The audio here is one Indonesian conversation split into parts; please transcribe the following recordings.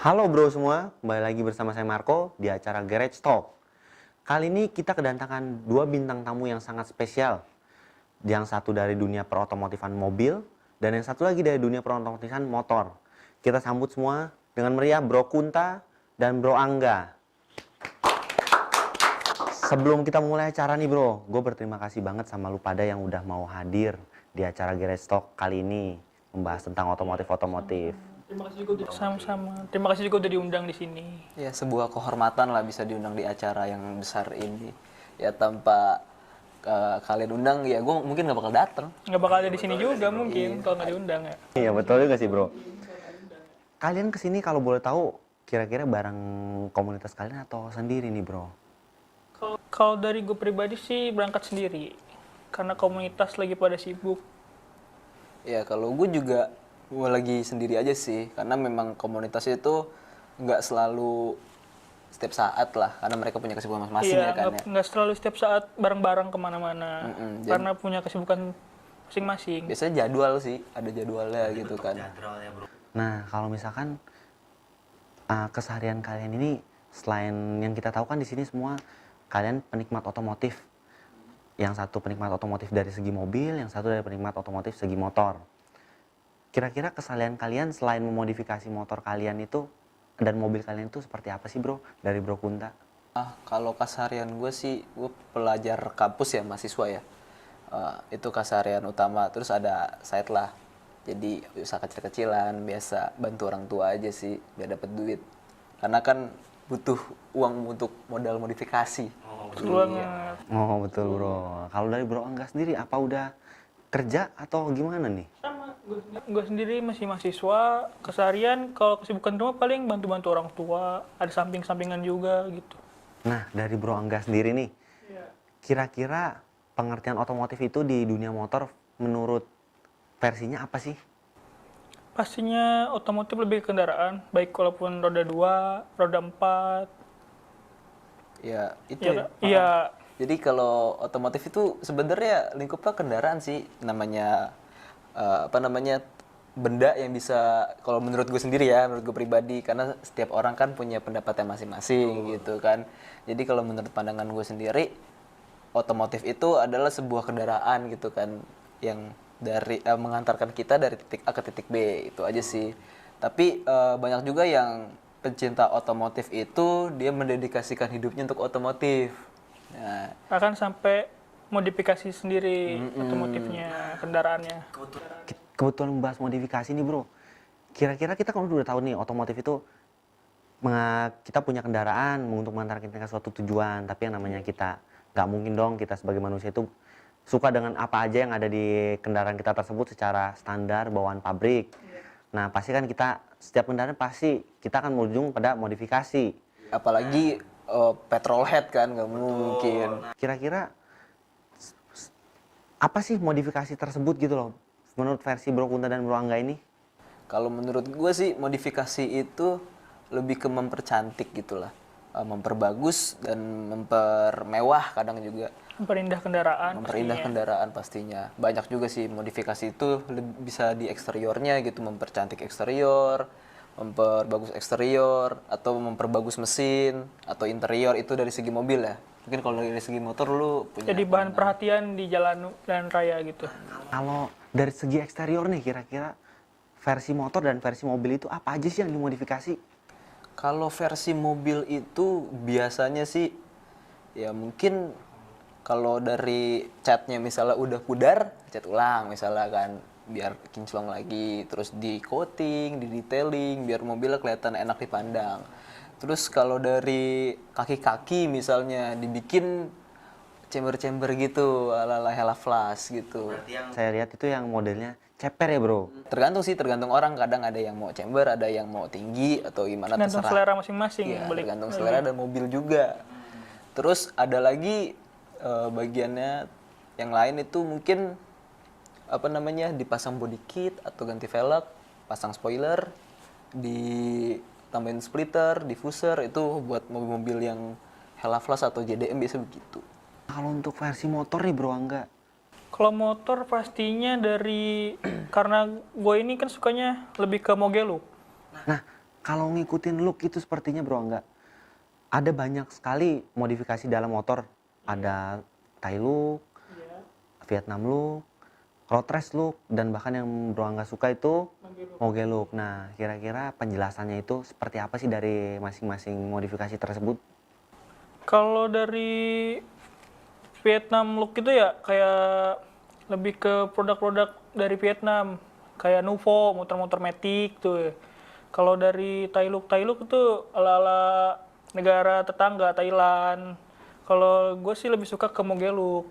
Halo bro semua, kembali lagi bersama saya Marco di acara Garage Talk. Kali ini kita kedatangan dua bintang tamu yang sangat spesial. Yang satu dari dunia perotomotifan mobil, dan yang satu lagi dari dunia perotomotifan motor. Kita sambut semua dengan meriah Bro Kunta dan Bro Angga. Sebelum kita mulai acara nih bro, gue berterima kasih banget sama lu pada yang udah mau hadir di acara Garage Talk kali ini. Membahas tentang otomotif-otomotif. Terima kasih juga udah sama-sama. Terima kasih juga udah diundang di sini. Ya, sebuah kehormatan lah bisa diundang di acara yang besar ini. Ya, tanpa kalian undang, ya gue mungkin gak bakal datang. Nggak bakal ada di sini juga mungkin kalau nggak diundang ya. Iya betul juga sih bro. Kalian kesini kalau boleh tahu kira-kira bareng komunitas kalian atau sendiri nih bro? Kalau dari gue pribadi sih berangkat sendiri. Karena komunitas lagi pada sibuk. Ya, kalau gue lagi sendiri aja sih. Karena memang komunitas itu nggak selalu setiap saat lah. Karena mereka punya kesibukan masing-masing Iya, ya kan ya. nggak selalu setiap saat bareng-bareng kemana-mana. jadi- Karena punya kesibukan masing-masing. Biasanya jadwal sih, ada jadwalnya gitu kan. Nah kalau misalkan keseharian kalian ini selain yang kita tahu kan di sini semua kalian penikmat otomotif. Yang satu penikmat otomotif dari segi mobil, yang satu dari penikmat otomotif segi motor. Kira-kira keseharian kalian selain memodifikasi motor kalian itu dan mobil kalian itu seperti apa sih bro? Dari Bro Kunta. Kalau keseharian gue sih, gue pelajar kampus ya, mahasiswa ya. Itu keseharian utama. Terus ada side lah. Jadi usaha kecil-kecilan, biasa bantu orang tua aja sih, biar dapet duit. Karena kan butuh uang untuk modal modifikasi. Betul banget. Oh betul bro. Kalau dari Bro Angga sendiri apa udah kerja atau gimana nih? Sama, gue sendiri masih mahasiswa. Keseharian kalau kesibukan rumah paling bantu-bantu orang tua. Ada samping-sampingan juga gitu. Nah dari Bro Angga sendiri nih, kira-kira pengertian otomotif itu di dunia motor menurut versinya apa sih? Pastinya otomotif lebih ke kendaraan, baik walaupun roda 2, roda 4. Ya, itu Iya, ya. iya. Jadi kalau otomotif itu sebenarnya lingkupnya kendaraan sih, namanya benda yang bisa, kalau menurut gue sendiri ya, menurut gue pribadi, karena setiap orang kan punya pendapatnya masing-masing gitu kan. Jadi kalau menurut pandangan gue sendiri, otomotif itu adalah sebuah kendaraan gitu kan, yang mengantarkan kita dari titik A ke titik B, itu aja sih. Tapi banyak juga yang pencinta otomotif itu dia mendedikasikan hidupnya untuk otomotif. Nah, Akan sampai modifikasi sendiri otomotifnya, kendaraannya. Kebetulan membahas modifikasi nih bro. Kira-kira kita kan udah tahu nih otomotif itu kita punya kendaraan untuk mengantarkan kita ke suatu tujuan. Tapi yang namanya kita nggak mungkin dong kita sebagai manusia itu suka dengan apa aja yang ada di kendaraan kita tersebut secara standar bawaan pabrik. Nah pasti kan kita setiap kendaraan pasti kita akan berujung pada modifikasi. apalagi petrolhead kan nggak mungkin. Kira-kira apa sih modifikasi tersebut gitu loh menurut versi Bro Kunta dan Bro Angga ini? Kalau menurut gue sih modifikasi itu lebih ke mempercantik gitulah, memperbagus dan mempermewah kadang juga. Memperindah kendaraan. Memperindah pastinya. kendaraan pastinya. Banyak juga sih modifikasi itu bisa di eksteriornya gitu, mempercantik eksterior, memperbagus eksterior, atau memperbagus mesin, atau interior itu dari segi mobil ya. Mungkin kalau dari segi motor lu punya Jadi bahan perhatian di jalan raya gitu. Kalau dari segi eksterior nih kira-kira versi motor dan versi mobil itu apa aja sih yang dimodifikasi? Kalau versi mobil itu biasanya sih ya mungkin kalau dari catnya misalnya udah pudar, cat ulang misalnya kan biar kinclong lagi, terus di coating, di detailing biar mobilnya kelihatan enak dipandang. Terus kalau dari kaki-kaki misalnya dibikin chamber-chamber gitu ala-ala Hella Flash gitu. Saya lihat itu yang modelnya ceper ya bro. Tergantung sih, tergantung orang. Kadang ada yang mau chamber, ada yang mau tinggi atau gimana Tergantung terserah. selera masing-masing. Iya, balik. tergantung selera dan mobil juga. Terus ada lagi bagiannya yang lain itu mungkin dipasang body kit atau ganti velg, pasang spoiler, ditambahin splitter, diffuser, itu buat mobil-mobil yang Hella Flash atau JDM biasa begitu. Kalau untuk versi motor nih bro Angga, Kalau motor pastinya dari karena gue ini kan sukanya lebih ke Mogeluk. nah Kalau ngikutin look itu sepertinya bro enggak. Ada banyak sekali modifikasi dalam motor. Ada Thai look, Vietnam look, road race look, dan bahkan yang bro nggak suka itu moge look. Nah, kira-kira penjelasannya itu seperti apa sih dari masing-masing modifikasi tersebut? Kalau dari Vietnam look itu ya kayak lebih ke produk-produk dari Vietnam, kayak Nuvo, motor-motor Matic tuh ya. Kalau dari Thai look itu ala-ala negara tetangga Thailand. Kalau gue sih lebih suka ke moge look.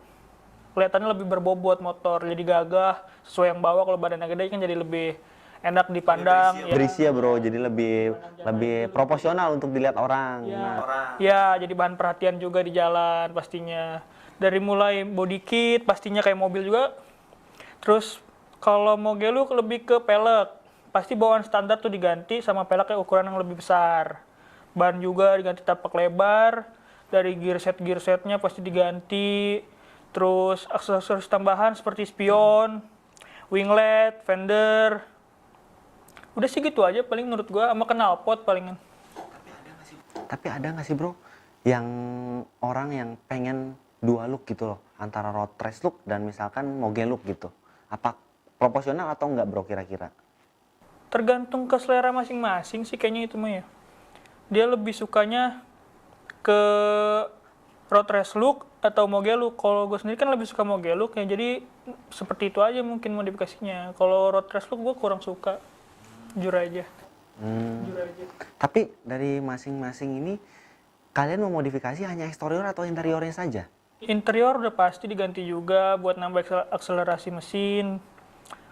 Kelihatannya lebih berbobot motor, jadi gagah, sesuai yang bawa. Kalau badannya gede kan jadi lebih enak dipandang. Berisi ya bro, jadi lebih proporsional untuk dilihat orang. Nah, Ya, jadi bahan perhatian juga di jalan pastinya. Dari mulai body kit, pastinya kayak mobil juga. Terus kalau moge look lebih ke pelek. Pasti bawaan standar tuh diganti sama peleknya ukuran yang lebih besar. Ban juga diganti tapak lebar. Dari gear setnya pasti diganti. Terus aksesoris tambahan seperti spion, winglet, fender. Udah sih gitu aja paling menurut gua, sama knalpot palingan. tapi ada nggak sih bro yang orang yang pengen dua look gitu loh, antara road race look dan misalkan moge look gitu? Apa proporsional atau enggak bro kira-kira? Tergantung ke selera masing-masing sih kayaknya itu mah ya. Dia lebih sukanya ke road race look atau moge look. Kalau gue sendiri kan lebih suka moge look ya, jadi seperti itu aja mungkin modifikasinya. Kalau road race look gue kurang suka, jujur aja. Jujur aja. Tapi dari masing-masing ini kalian memodifikasi hanya eksterior atau interiornya saja? Interior udah pasti diganti juga buat nambah akselerasi mesin.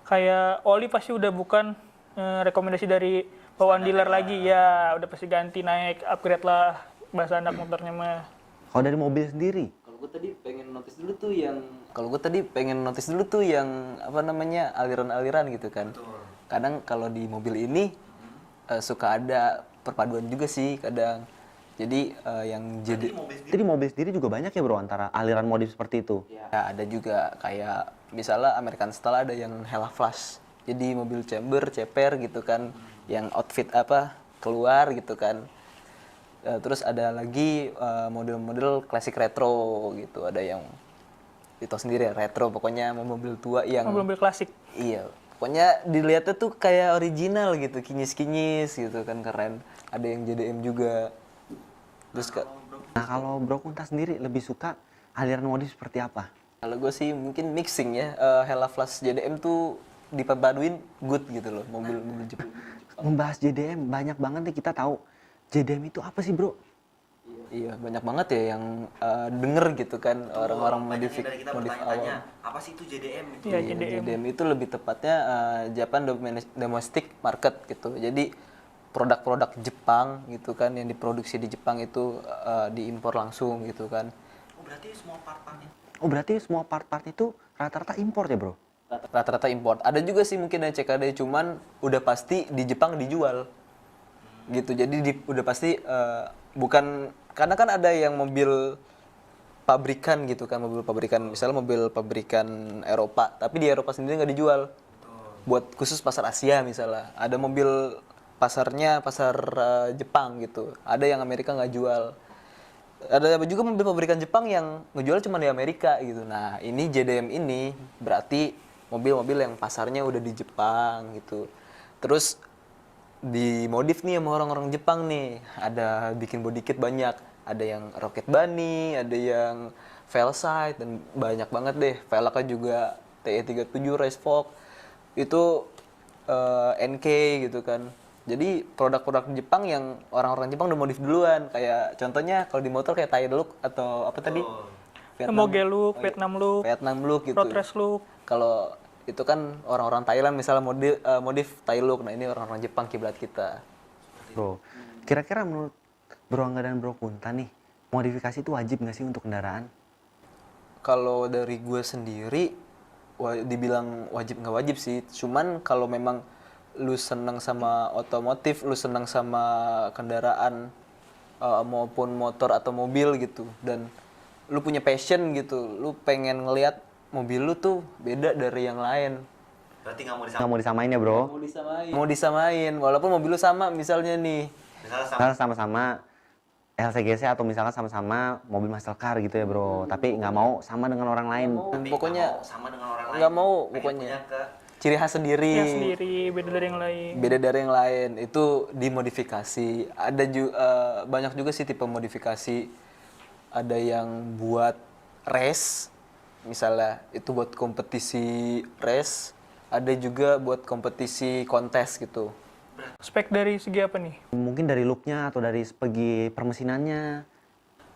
Kayak oli pasti udah bukan rekomendasi dari bawaan dealer lagi. Ya udah pasti ganti, naik, upgrade lah bahasa anak motornya mah. Kalau dari mobil sendiri? Kalau gue tadi pengen notice dulu tuh yang apa namanya, aliran-aliran gitu kan. Kadang kalau di mobil ini suka ada perpaduan juga sih kadang. Jadi yang jadi Jadi mobil sendiri juga banyak ya bro antara aliran modif seperti itu? ya, ada juga kayak misalnya American Style ada yang Hella Flash. Jadi mobil chamber, ceper gitu kan, yang outfit apa keluar gitu kan. Terus ada lagi model-model klasik retro gitu. Ada yang itu sendiri ya, retro pokoknya mobil tua yang Mobil-mobil klasik. iya, pokoknya dilihatnya tuh kayak original gitu, kinyis-kinyis gitu kan, keren. Ada yang JDM juga. Terus Nah kalau bro Kunta sendiri lebih suka aliran modif seperti apa? kalau gue sih mungkin mixing ya, Hella Flash JDM tuh diperpaduin good gitu loh, mobil-mobil Jepang. Membahas JDM banyak banget nih kita tahu. JDM itu apa sih bro? Iya, banyak banget ya yang denger gitu kan, orang-orang modif awal. Apa sih itu JDM? Ya, Iya, JDM. JDM itu lebih tepatnya Japan Domestic Market gitu. Jadi produk-produk Jepang gitu kan yang diproduksi di Jepang itu diimpor langsung gitu kan. Oh berarti semua part-part itu rata-rata impor ya bro? Rata-rata impor. Ada juga sih mungkin yang CKD, cuman udah pasti di Jepang dijual gitu. Jadi udah pasti bukan, karena kan ada yang mobil pabrikan gitu kan, mobil pabrikan misalnya mobil pabrikan Eropa, tapi di Eropa sendiri nggak dijual. Buat khusus pasar Asia misalnya. Ada mobil pasarnya pasar Jepang gitu. Ada yang Amerika nggak jual. Ada juga mobil pabrikan Jepang yang ngejual cuma di Amerika gitu. Nah, ini JDM ini berarti mobil-mobil yang pasarnya udah di Jepang gitu. Terus dimodif nih sama orang-orang Jepang nih. Ada bikin body kit banyak. Ada yang Rocket Bunny, ada yang Veilside, dan banyak banget deh. Velgnya juga TE37 Racefox. Itu NK gitu kan. Jadi produk-produk Jepang yang orang-orang Jepang udah modif duluan. Kayak contohnya kalau di motor kayak Thai look atau apa tadi? Moge look, Vietnam look, Vietnam look gitu. road race look. Kalau itu kan orang-orang Thailand misalnya modif Thai look. Nah, ini orang-orang Jepang kiblat kita. Bro, kira-kira menurut Bro Angga dan Bro Kunta nih, modifikasi itu wajib nggak sih untuk kendaraan? Kalau dari gue sendiri, dibilang wajib nggak wajib sih. Cuman kalau memang lu senang sama otomotif, lu senang sama kendaraan maupun motor atau mobil gitu, dan lu punya passion gitu, lu pengen ngelihat mobil lu tuh beda dari yang lain. Berarti nggak mau disamain ya bro? Mau disamain, walaupun mobil lu sama misalnya nih. Misalnya sama-sama LCGC atau misalkan sama-sama mobil muscle car gitu ya bro, tapi nggak mau sama dengan orang lain. Pokoknya sama dengan orang nggak mau, pokoknya ciri khas sendiri. Yang sendiri beda dari yang lain. Beda dari yang lain itu dimodifikasi. Ada banyak juga sih tipe modifikasi. Ada yang buat race, misalnya itu buat kompetisi race. Ada juga buat kompetisi kontes gitu. Spek dari segi apa nih? Mungkin dari looknya atau dari segi permesinannya.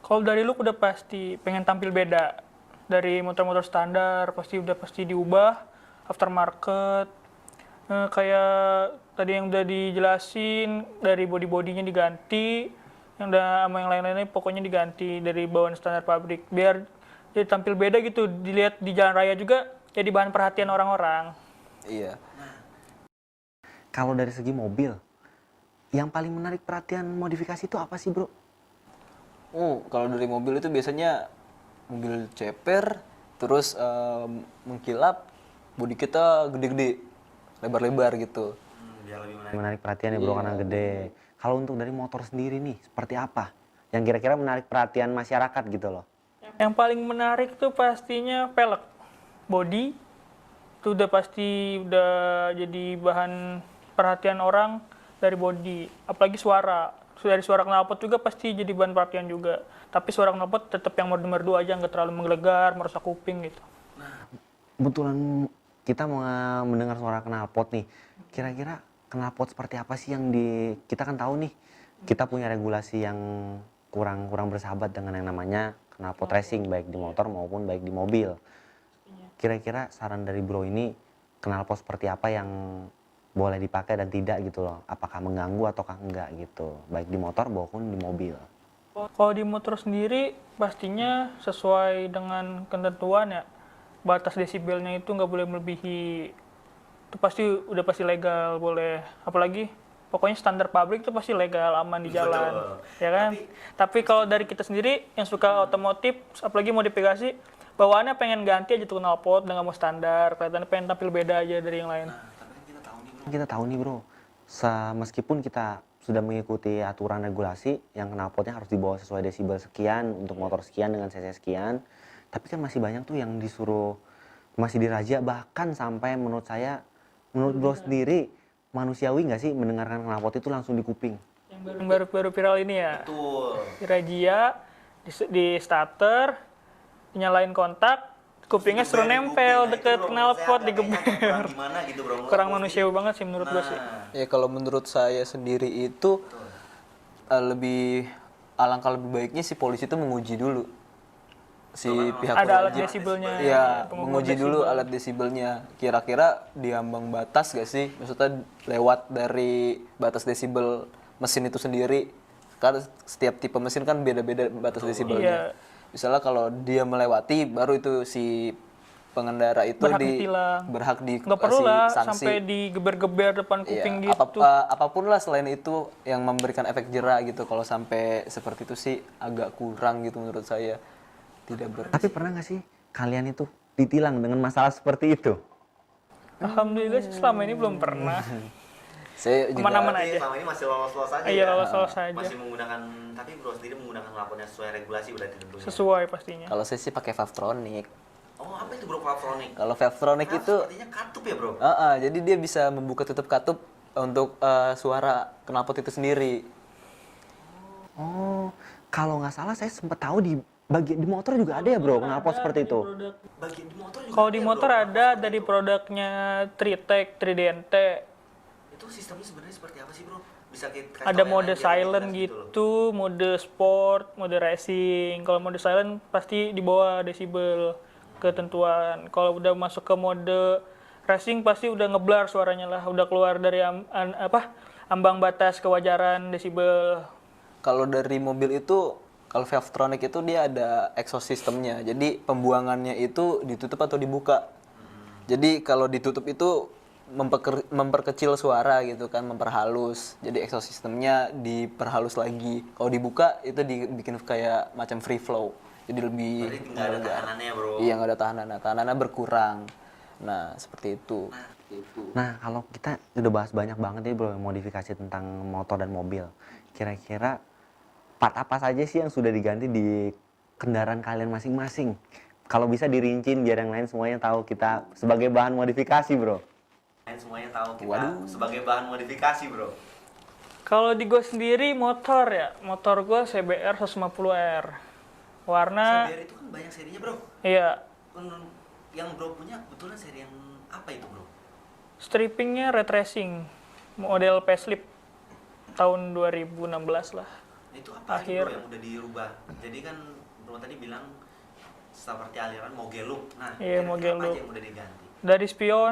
Kalau dari look udah pasti pengen tampil beda. Dari motor-motor standar pasti diubah. Aftermarket. Kayak tadi yang udah dijelasin, dari body-bodinya diganti. Yang udah sama yang lain-lainnya pokoknya diganti dari bawaan standar pabrik. Biar jadi tampil beda gitu. Dilihat di jalan raya juga jadi bahan perhatian orang-orang. Iya. Kalau dari segi mobil, yang paling menarik perhatian modifikasi itu apa sih bro? Kalau dari mobil itu biasanya mobil ceper, terus mengkilap, bodi kita gede-gede, lebar-lebar gitu. Biar lebih menarik perhatian ya bro karena gede. Kalau untuk dari motor sendiri nih, seperti apa? Yang kira-kira menarik perhatian masyarakat gitu loh. Yang paling menarik tuh pastinya pelek. Body, itu udah pasti udah jadi bahan perhatian orang dari body. Apalagi suara. Dari suara knalpot juga pasti jadi bahan perhatian juga. Tapi suara knalpot tetap yang mode merdu aja, nggak terlalu menggelegar, merusak kuping gitu. Kebetulan kita mau mendengar suara knalpot nih. Kira-kira knalpot seperti apa sih yang kita kan tahu nih, kita punya regulasi yang kurang bersahabat dengan yang namanya knalpot racing, baik di motor maupun baik di mobil. Kira-kira saran dari bro ini, knalpot seperti apa yang boleh dipakai dan tidak gitu loh? Apakah mengganggu ataukah enggak gitu, baik di motor maupun di mobil? Kalau di motor sendiri pastinya sesuai dengan ketentuan ya. Batas desibelnya itu nggak boleh melebihi. Itu udah pasti legal, boleh. Apalagi pokoknya standar pabrik itu pasti legal, aman di jalan. Betul. Ya kan? Tapi kalau dari kita sendiri yang suka otomotif, apalagi modifikasi, bawaannya pengen ganti aja tuh knalpot, udah nggak mau standar, kelihatannya pengen tampil beda aja dari yang lain. Kita tahu nih bro, meskipun kita sudah mengikuti aturan regulasi yang knalpotnya harus dibawa sesuai desibel sekian untuk motor sekian dengan cc sekian, tapi kan masih banyak tuh yang disuruh, masih dirazia, bahkan sampai menurut bro sendiri manusiawi nggak sih mendengarkan knalpot itu langsung di kuping? Yang baru viral ini ya. Betul. Dirazia, di starter, nyalain kontak, kupingnya suruh nempel deket knalpot, digeber. Gimana gitu bro? Kurang manusiawi banget sih menurut gue sih. Ya kalau menurut saya sendiri itu alangkah lebih baiknya si polisi itu menguji dulu si pihak Ada alat berwajib. desibelnya. Iya, pengukur menguji desibel. dulu alat desibelnya. Kira-kira di ambang batas gak sih? Maksudnya lewat dari batas desibel mesin itu sendiri. Karena setiap tipe mesin kan beda-beda batas desibelnya. Iya. Misalnya kalau dia melewati, baru itu si pengendara itu berhak Nggak perlu dikasih lah sanksi. sampai digeber-geber depan kuping Iya, gitu. apapun lah selain itu yang memberikan efek jera gitu. Kalau sampai seperti itu sih agak kurang gitu menurut saya. Tapi pernah nggak sih kalian itu ditilang dengan masalah seperti itu? Alhamdulillah sih selama ini belum pernah. Saya juga Aman-aman aja. Selama ini masih lolos-lolos aja. Iya, lolos-lolos aja. Masih menggunakan, tapi bro sendiri menggunakan knalpotnya sesuai regulasi berarti tentunya. Sesuai pastinya. kalau saya sih pakai Valvetronic. Oh, apa itu bro Valvetronic? Kalau Valvetronic itu Sepertinya katup ya bro? jadi dia bisa membuka tutup katup untuk suara knalpot itu sendiri. Oh, kalau nggak salah saya sempat tahu di motor juga ada ya bro knalpot seperti itu. Bagian di motor juga. Kalau di motor ada dari produknya Tritec, Tridente. Itu sistemnya sebenarnya seperti apa sih bro? Bisa kita Ada mode silent gitu, mode sport, mode racing. Kalau mode silent pasti di bawah desibel ketentuan. Kalau udah masuk ke mode racing pasti udah ngeblar suaranya lah, udah keluar dari ambang batas kewajaran desibel. Kalau dari mobil itu, kalau Valvetronic itu dia ada exhaust systemnya. Jadi pembuangannya itu ditutup atau dibuka. Jadi kalau ditutup itu memperkecil suara gitu kan, memperhalus. Jadi exhaust systemnya diperhalus lagi. Kalau dibuka itu dibikin kayak macam free flow. Jadi lebih nggak ada tahanannya bro. Iya, nggak ada tahanannya. Tahanannya berkurang. Nah, seperti itu. Nah, kalau kita udah bahas banyak banget nih bro modifikasi tentang motor dan mobil. Kira-kira part apa saja sih yang sudah diganti di kendaraan kalian masing-masing? Kalau bisa dirincin biar yang lain semuanya tahu kita sebagai bahan modifikasi bro. Lain semuanya tahu kita sebagai bahan modifikasi bro. Kalau di gue sendiri motor ya, motor gue CBR 150R. Warna, CBR itu kan banyak serinya bro. iya, Yang bro punya kebetulan seri yang apa itu bro? strippingnya red racing, model facelift tahun 2016 lah. Itu apa Akhir. bro yang udah dirubah? Jadi kan bro tadi bilang seperti aliran Mogeluk. Nah, Iya, kira-kira Mogeluk. apa aja yang udah diganti? Dari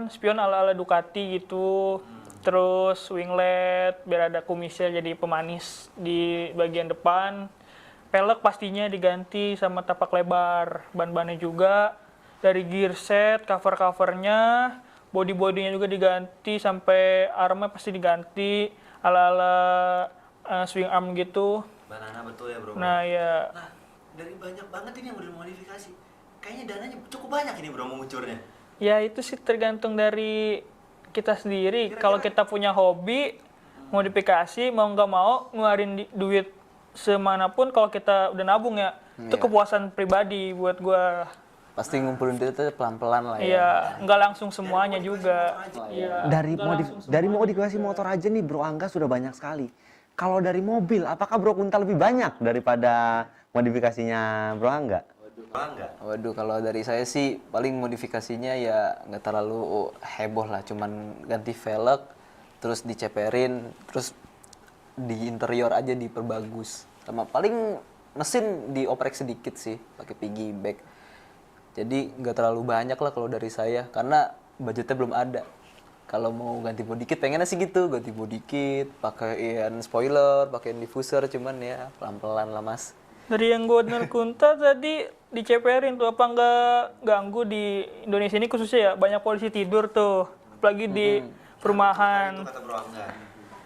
spion ala-ala Ducati gitu. Terus winglet, biar ada kumisnya jadi pemanis di bagian depan. Pelek pastinya diganti sama tapak lebar. Ban-bannya juga. Dari gear set, cover-covernya, body-bodinya juga diganti, sampai armnya pasti diganti. Ala-ala swing arm gitu. Banana betul ya bro. Nah ya, Nah, dari banyak banget ini yang udah modifikasi. Kayaknya dananya cukup banyak ini bro mengucurnya. ya itu sih tergantung dari kita sendiri. Kalau kita punya hobi, modifikasi, mau nggak mau ngeluarin duit semanapun, kalau kita udah nabung ya, itu kepuasan pribadi buat gua. Pasti ngumpulin duitnya pelan-pelan lah ya. Iya, nggak langsung semuanya juga. Iya. Dari modifikasi motor aja nih Bro Angga sudah banyak sekali. Kalau dari mobil, apakah Bro Kunta lebih banyak daripada modifikasinya Bro Angga? Waduh, kalau dari saya sih paling modifikasinya ya nggak terlalu heboh lah, cuman ganti velg, terus diceperin, terus di interior aja diperbagus. Sama paling mesin dioprek sedikit sih, pakai piggyback. Jadi nggak terlalu banyak lah kalau dari saya, karena budgetnya belum ada. Kalau mau ganti body kit pengennya sih gitu, ganti body kit, pakaiin spoiler, pakaiin diffuser, cuman ya pelan-pelan lah mas. Dari yang gue dengar Kunta tadi diceperin tuh, apa nggak ganggu di Indonesia ini khususnya ya, banyak polisi tidur tuh, apalagi di perumahan.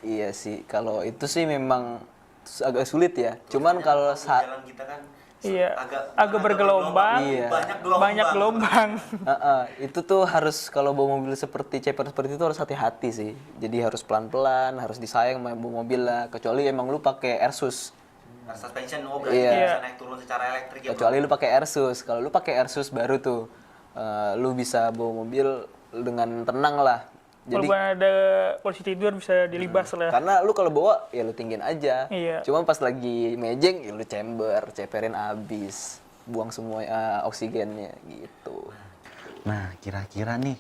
Iya sih, kalau itu sih memang agak sulit ya. Cuman kalau Iya, agak bergelombang, Iya. banyak gelombang. itu tuh harus kalau bawa mobil seperti ceper seperti itu harus hati-hati sih. Jadi harus pelan-pelan, harus disayang sama bawa mobil lah. Kecuali emang lu pakai Airsus. Suspension berarti bisa naik turun secara elektrik Kecuali lu pakai Airsus. Kalau lu pakai Airsus baru tuh lu bisa bawa mobil dengan tenang lah. Jadi Walaupun ada polisi tidur bisa dilibas lah. karena lu kalau bawa ya lu tinggiin aja. Iya. Cuma pas lagi mejeng ya lu ceperin abis, buang semua oksigennya gitu. Nah, kira-kira nih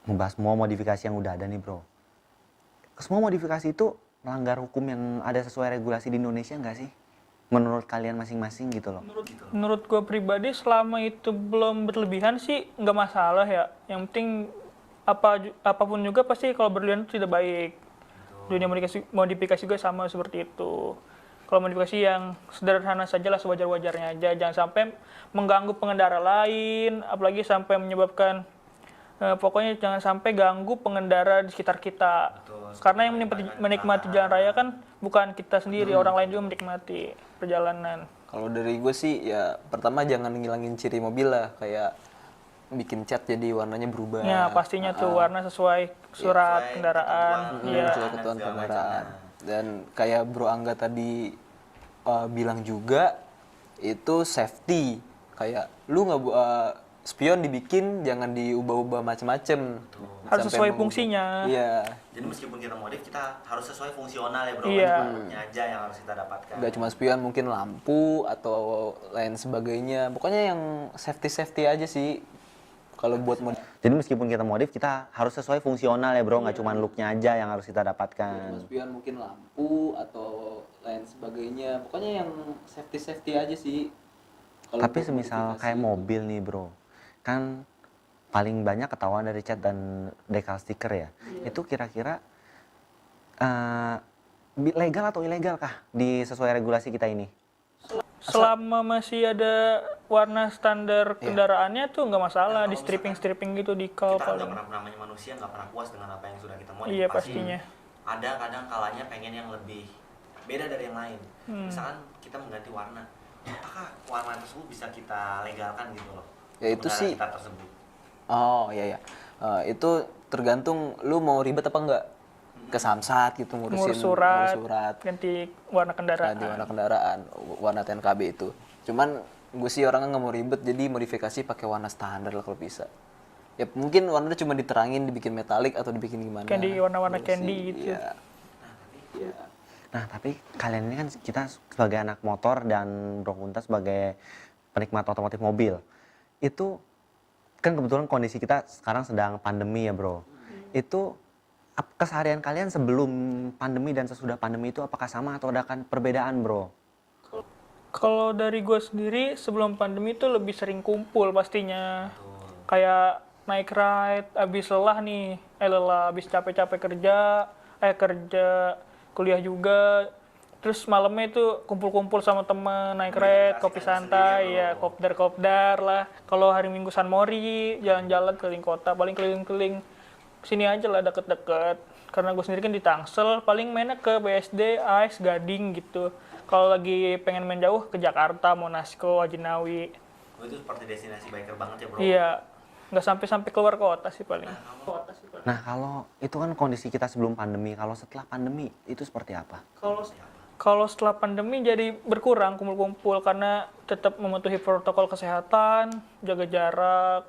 membahas semua modifikasi yang udah ada nih, Bro. Semua modifikasi itu melanggar hukum yang ada sesuai regulasi di Indonesia nggak sih? Menurut kalian masing-masing gitu loh. Menurut gue pribadi, selama itu belum berlebihan sih nggak masalah ya. Yang penting apapun juga pasti kalau berlebihan itu tidak baik. Dunia modifikasi juga sama seperti itu. Kalau modifikasi yang sederhana saja lah, sewajar-wajarnya aja. Jangan sampai mengganggu pengendara lain, apalagi sampai menyebabkan pokoknya jangan sampai ganggu pengendara di sekitar kita. Karena yang menikmati jalan raya kan bukan kita sendiri, orang lain juga menikmati perjalanan. Kalau dari gue sih ya pertama jangan ngilangin ciri mobil lah, kayak bikin cat jadi warnanya berubah. Ya pastinya tuh warna sesuai surat kendaraan. Iya. Sesuai ketentuan kendaraan. Dan kayak Bro Angga tadi bilang juga itu safety. Kayak lu nggak spion dibikin jangan diubah-ubah macem-macem. Harus sesuai fungsinya. Iya. Jadi meskipun kita modif, kita harus sesuai fungsional ya, Bro. Iya. Bentuknya aja yang harus kita dapatkan. Nggak cuma spion, mungkin lampu atau lain sebagainya. Pokoknya yang safety aja sih. Kalau buat modif. Jadi meskipun kita modif, kita harus sesuai fungsional ya, Bro. Nggak cuma look-nya aja yang harus kita dapatkan. Spion mungkin lampu atau lain sebagainya. Pokoknya yang safety aja sih. Tapi semisal kayak mobil nih, Bro. Kan paling banyak ketahuan dari cat dan decal stiker ya. Itu kira-kira legal atau ilegal kah di sesuai regulasi kita ini? Selama masih ada warna standar kendaraannya tuh nggak masalah, di stripping gitu di Kita paling. nggak pernah namanya manusia nggak pernah puas dengan apa yang sudah kita modif. Iya Pasti pastinya. ada kadang kalanya pengen yang lebih beda dari yang lain. Misalkan kita mengganti warna, apakah warna tersebut bisa kita legalkan gitu loh? Ya itu Kendaraan sih kita tersebut. Oh iya ya. Itu tergantung lu mau ribet apa enggak. Ke Samsat gitu Ngurus surat, ngurus surat, ganti warna kendaraan. ganti warna kendaraan, warna TNKB itu. Cuman gue sih orangnya nggak mau ribet, jadi modifikasi pakai warna standar lah kalau bisa. Ya mungkin warnanya cuma diterangin, dibikin metalik atau dibikin gimana. Candy, warna-warna Gitu candy sih, gitu. Iya. Iya. Nah, tapi kalian ini kan kita sebagai anak motor dan Bro Kunta sebagai penikmat otomotif mobil. Itu kan kebetulan kondisi kita sekarang sedang pandemi ya, Bro. Itu keseharian kalian sebelum pandemi dan sesudah pandemi itu apakah sama atau ada kan perbedaan, Bro? Kalau dari gue sendiri sebelum pandemi itu lebih sering kumpul pastinya. Kayak naik ride, abis lelah, abis capek-capek kerja, kuliah juga. Terus malamnya itu kumpul-kumpul sama temen, naik ride, kopi santai, ya kopdar-kopdar lah. Kalau hari Minggu San Mori, jalan-jalan keliling kota, paling keliling-keliling sini aja lah deket-deket. Karena gue sendiri kan di Tangsel, paling mainnya ke BSD, AIS, Gading gitu. Kalau lagi pengen main jauh ke Jakarta, Monasco, Ajinawi. Oh, itu seperti destinasi biker banget ya, Bro? Iya, nggak sampai keluar kota sih paling. Nah, kalau itu kan kondisi kita sebelum pandemi, kalau setelah pandemi itu seperti apa? Kalau setelah pandemi jadi berkurang kumpul-kumpul karena tetap mematuhi protokol kesehatan, jaga jarak,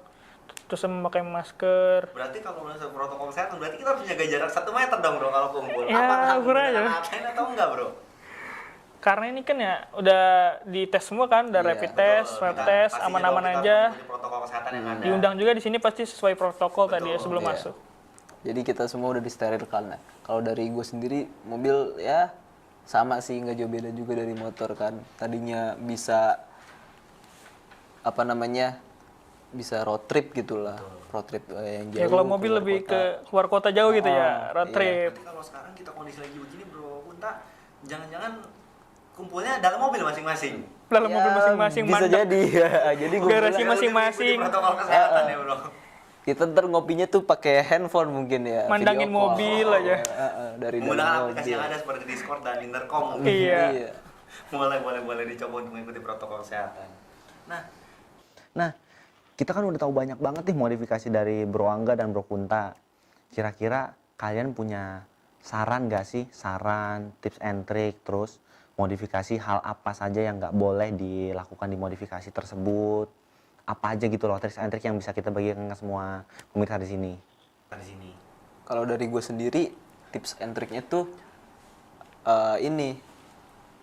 terus memakai masker. Berarti kalau misalnya protokol kesehatan, berarti kita harus jaga jarak 1 meter dong, Bro, kalau kumpul. Ya, ukur aja. Atau enggak, Bro? Karena ini kan ya udah dites semua kan, udah Iya, rapid test, swab test, aman-aman aja. Protokol kesehatan yang ada. Diundang juga di sini pasti sesuai protokol tadi ya sebelum Iya. masuk. Jadi kita semua udah disterilkan. Nah, kalau dari gue sendiri mobil ya sama sih, nggak jauh beda juga dari motor kan. Tadinya bisa apa namanya, bisa road trip gitulah, road trip yang jauh. Ya kalau mobil keluar lebih kota. ke keluar kota jauh gitu ya, road iya. trip. Berarti kalau sekarang kita kondisi lagi begini, Bro Kunta, jangan-jangan kumpulnya dalam mobil masing-masing. Dalam Ya, mobil masing-masing, bisa mandek. jadi ya. Jadi gue Garasi bilang, masing-masing. Protokol kesehatan ya, Bro. kita ntar ngopinya tuh pakai handphone mungkin ya. Mandangin video call. mobil aja. Dari Menggunakan dalam aplikasi mobil. yang ada seperti Discord dan Intercom. Iya. Boleh dicoba untuk mengikuti protokol kesehatan. Nah, kita kan udah tahu banyak banget nih modifikasi dari Bro Angga dan Bro Kunta. Kira-kira kalian punya saran nggak sih? Saran, tips and trick, terus modifikasi hal apa saja yang nggak boleh dilakukan di modifikasi tersebut? Apa aja gitu loh, tips and trick yang bisa kita bagikan ke semua pemirsa di sini. Kalau dari gue sendiri, tips and triknya tuh ini,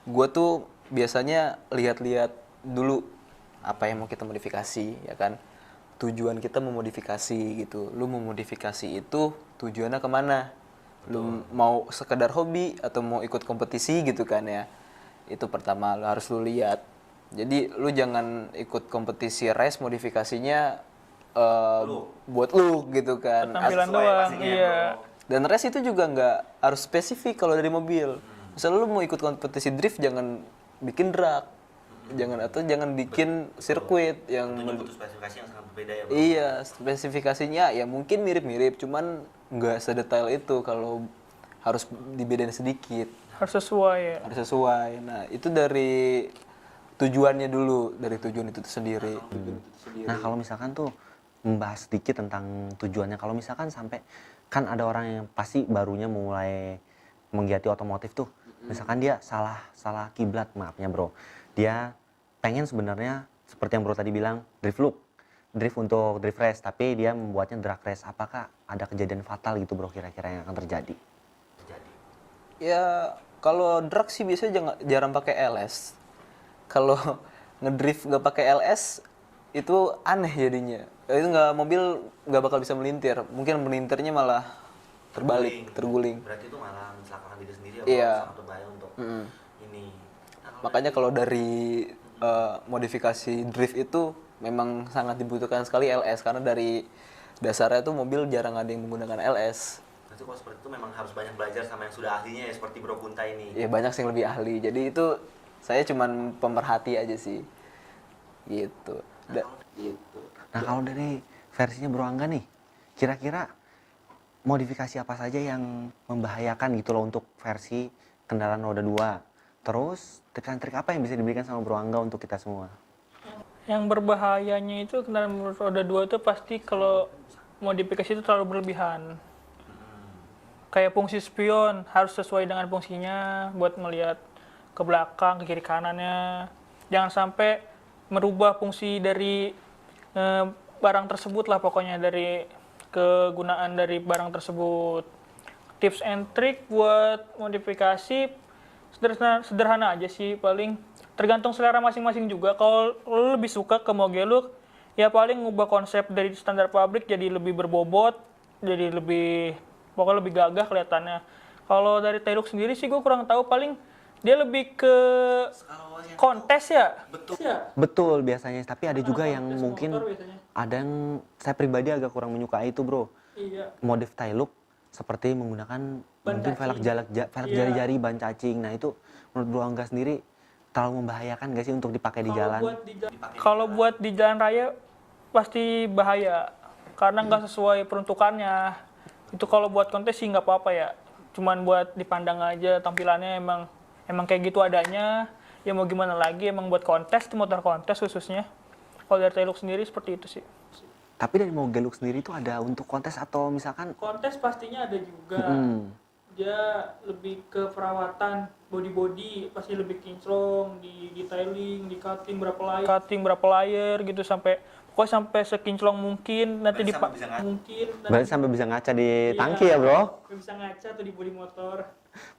gue tuh biasanya lihat-lihat dulu apa yang mau kita modifikasi, ya kan? Tujuan kita memodifikasi gitu. Lu memodifikasi itu tujuannya kemana? Lu mau sekedar hobi atau mau ikut kompetisi gitu kan ya? Itu pertama harus lu lihat. Jadi lu jangan ikut kompetisi race modifikasinya buat lu gitu kan. Tampilan doang, iya. Dan race itu juga nggak harus spesifik kalau dari mobil. Misalnya lu mau ikut kompetisi drift, jangan bikin drag, jangan bikin sirkuit yang spesifikasi yang sangat berbeda ya, iya, spesifikasinya ya mungkin mirip-mirip, cuman nggak sedetail itu. Kalau harus dibedain sedikit, Harus sesuai ya. harus sesuai. Nah itu dari tujuannya dulu, dari tujuan itu sendiri. Nah, kalau misalkan tuh membahas sedikit tentang tujuannya, kalau misalkan sampai kan ada orang yang pasti barunya mulai menggiati otomotif tuh, misalkan dia salah kiblat, maafnya Bro, dia pengen sebenarnya seperti yang Bro tadi bilang drift untuk drift race, tapi dia membuatnya drag race. Apakah ada kejadian fatal gitu Bro kira-kira yang akan terjadi? Ya kalau drag sih biasanya jarang pakai LS. Kalau ngedrift nggak pakai LS itu aneh jadinya. Itu mobil nggak bakal bisa melintir. Mungkin melintirnya malah terguling. Berarti itu malah mencelakakan diri sendiri ya, Iya. sangat berbahaya untuk ini. Makanya kalau dari modifikasi drift itu memang sangat dibutuhkan sekali LS, karena dari dasarnya tuh mobil jarang ada yang menggunakan LS. Berarti kalau seperti itu memang harus banyak belajar sama yang sudah ahlinya ya, seperti Bro Kunta ini. Ya banyak sih yang lebih ahli. Jadi itu saya cuman pemerhati aja sih. Gitu. Nah, kalau dari versinya Bro Angga nih, kira-kira modifikasi apa saja yang membahayakan gitu loh untuk versi kendaraan roda 2? Terus tips and trik apa yang bisa diberikan sama Bro Angga untuk kita semua? Yang berbahayanya itu kendaraan roda 2 itu pasti kalau modifikasi itu terlalu berlebihan. Kayak fungsi spion harus sesuai dengan fungsinya buat melihat ke belakang, ke kiri kanannya. Jangan sampai merubah fungsi dari barang tersebut lah pokoknya, dari kegunaan dari barang tersebut. Tips and trick buat modifikasi sederhana aja sih, paling tergantung selera masing-masing juga. Kalau lo lebih suka ke Mogeluk, ya paling ngubah konsep dari standar pabrik jadi lebih berbobot, jadi lebih pokoknya lebih gagah kelihatannya. Kalau dari Tailux sendiri sih gue kurang tahu, paling dia lebih ke kontes ya. Betul. Betul biasanya, tapi ada juga yang kontes mungkin motor biasanya. ada yang saya pribadi agak kurang menyukai itu bro. Iya. Modif Tailux seperti menggunakan Ban mungkin cacing. velg Iya. jari-jari, ban cacing. Nah itu menurut Bro Angga sendiri terlalu membahayakan gak sih untuk dipakai di jalan? Kalau buat di jalan raya pasti bahaya karena nggak sesuai peruntukannya. Itu kalau buat kontes sih nggak apa-apa ya. Cuman buat dipandang aja tampilannya emang kayak gitu adanya. Ya mau gimana lagi, emang buat kontes, motor kontes khususnya. Kalau dari Tailux sendiri seperti itu sih. Tapi dari Mogeluk sendiri itu ada untuk kontes atau misalkan Kontes pastinya ada juga. Dia lebih ke perawatan body pasti lebih kinclong, di detailing, di cutting berapa layer gitu, pokoknya sampai sekinclong mungkin nanti berarti sampai bisa ngaca di tangki ya bro? bisa ngaca tuh di bodi motor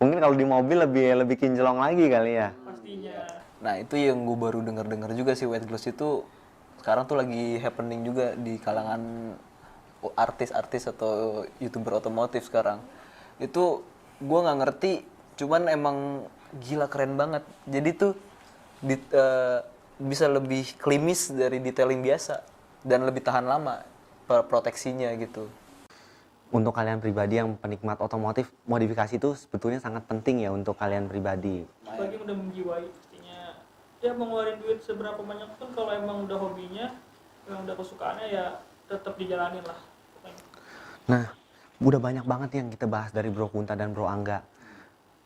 Mungkin kalau di mobil lebih kinclong lagi kali ya? pastinya. Nah itu yang gue baru dengar juga sih, white gloss itu sekarang tuh lagi happening juga di kalangan artis-artis atau YouTuber otomotif sekarang. Itu gue nggak ngerti, cuman emang gila keren banget. Jadi tuh bisa lebih klimis dari detailing biasa dan lebih tahan lama proteksinya gitu. Untuk kalian pribadi yang penikmat otomotif, modifikasi itu sebetulnya sangat penting ya untuk kalian pribadi. Bagi udah menjiwai pastinya, ya mau ngeluarin duit seberapa banyak pun kalau emang udah hobinya, emang udah kesukaannya, ya tetap dijalanin lah pokoknya. Nah, udah banyak banget yang kita bahas dari Bro Kunta dan Bro Angga.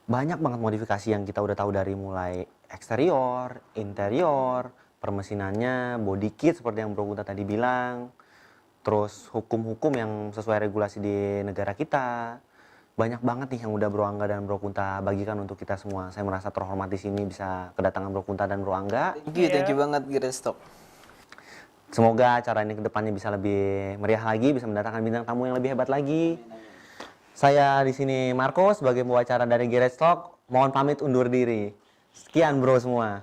Banyak banget modifikasi yang kita udah tahu, dari mulai eksterior, interior, permesinannya, body kit seperti yang Bro Kunta tadi bilang, terus hukum-hukum yang sesuai regulasi di negara kita. Banyak banget nih yang udah Bro Angga dan Bro Kunta bagikan untuk kita semua. Saya merasa terhormat di sini bisa kedatangan Bro Kunta dan Bro Angga. Thank you banget Great Stock. Semoga acara ini ke depannya bisa lebih meriah lagi, bisa mendatangkan bintang tamu yang lebih hebat lagi. Saya di sini Marco sebagai pembawa acara dari Garage Talk. Mohon pamit undur diri. Sekian bro semua.